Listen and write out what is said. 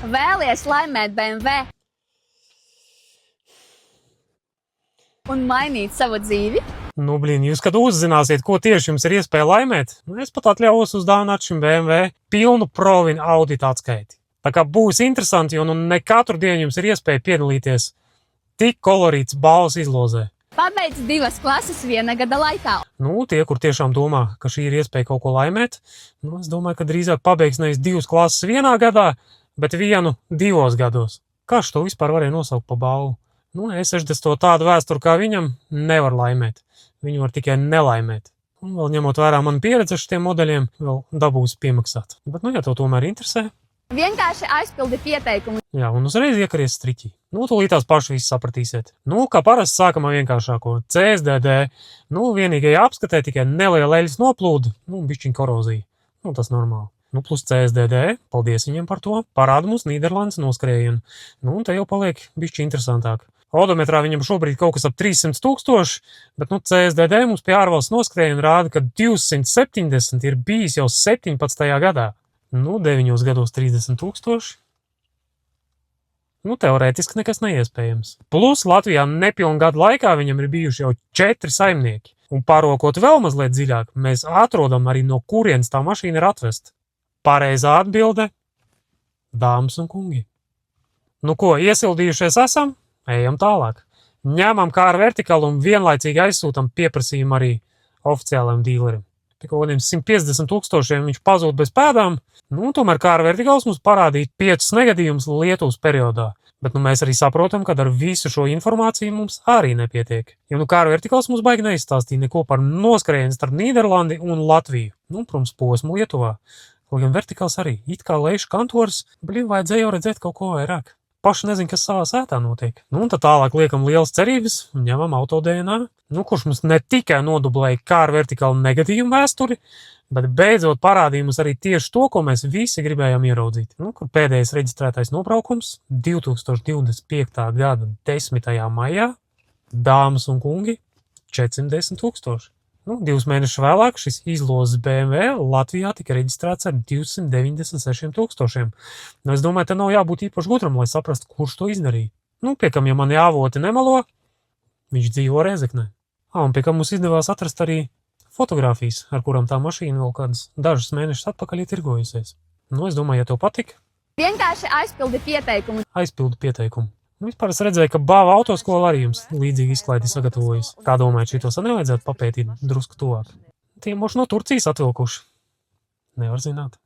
Vēlies laimēt BMW un mainīt savu dzīvi? Nu, jūs, kad uzzināsiet, ko tieši jums ir iespēja laimēt, es pat atļaujos uzdāvināt šim BMW pilnu provinu audita atskaiti. Tā kā būs interesanti, jo ne katru dienu jums ir iespēja piedalīties tik kolorīts balvas izlozē. Pabeidz 2 klases 1 gada laikā. Tie, kur tiešām domā, ka šī ir iespēja kaut ko laimēt, es domāju, ka drīzāk pabeigs nevis 2 klases 1 gadā, bet 1 2 gados. Kā to vispār varēja nosaukt pa balvu? E60 tādu vēsturi kā viņam nevar laimēt. Viņu var tikai nelaimēt. Un vēl ņemot vērā manu pieredzi ar šiem modeļiem, vēl dabūs piemaksāt. Bet, ja tev tomēr interesē, vienkārši aizpildi pieteikumu. Jā, un uzreiz iekaries striķī. Tūlīt tās paši viss sapratīsiet. Kā parasti sākam ar vienkāršāko CSDD. Vienīgajā apskatē tikai neliela eļas noplūda, bišķiņ korozija. Tas normāli. Plus CSDD, paldies viņiem par to, parāda mums Nīderlandes noskrējienu. Te jau paliek bišķi interesantāk. Odometrā viņam šobrīd kaut kas ap 300 000, bet CSDD mums pie ārvalsts noskrējienu rāda, ka 270 ir bijis jau 17. gadā. 9 gados 30 000. Teorētiski nekas neiespējams. Plus Latvijā nepilnu gadu laikā viņam ir bijuši jau 4 saimnieki. Un pārokot vēl mazliet dziļāk, mēs atrodam arī no kurienes tā mašīna ir atvesta. Pareizā atbilde – dāmas un kungi. Iesildījušies esam? Ejam tālāk. Ņemam kāru vertikālu un vienlaicīgi aizsūtam pieprasījumu arī oficiālajiem dīleriem. Pie kaut kādiem 150 000 viņš pazūd bez pēdām. Tomēr kāra vertikāls mums parādīja 5 negadījumus Lietuvas periodā. Bet mēs arī saprotam, ka ar visu šo informāciju mums arī nepietiek. Jo kāra vertikāls mums baigi neizstāstīja neko par noskrējienu starp Nīderlandi un Latviju. Protams, posmu Lietuvā. Kaut gan vertikāls arī. It kā lejš kantors, vajadzēja jau redzēt kaut ko vairāk. Paši nezin, kas savā sētā notiek. Tad tālāk liekam lielas cerības un ņemam auto DNA, kurš mums ne tikai nodublēja kāra vertikālu negadījumu vēsturi, bet beidzot parādīja mums arī tieši to, ko mēs visi gribējām ieraudzīt. Kur pēdējais reģistrētais nobraukums 2025. gada 10. maijā, dāmas un kungi, 410 000. 2 mēnešus vēlāk šis izlozes BMW Latvijā tika reģistrēts ar 296 000. Es domāju, te nav jābūt īpaši gudram, lai saprastu, kurš to izdarīja. Pie kam, ja mani avoti nemelo, viņš dzīvo Rēzeknē. Un pie kam mums izdevās atrast arī fotogrāfijas, ar kurām tā mašīna vēl kādas dažus mēnešus atpakaļ ir tirgojusies. Es domāju, ja tev patika, vienkārši aizpildi pieteikumu. Aizpildi pieteikumu. Vispār es redzēju, ka Bāva autoskola arī jums līdzīgi izklaidi sagatavojas. Kā domājat, šitos nevajadzētu papētīt drusku tuvāk? Tie moši no Turcijas atvilkuši. Nevar zināt.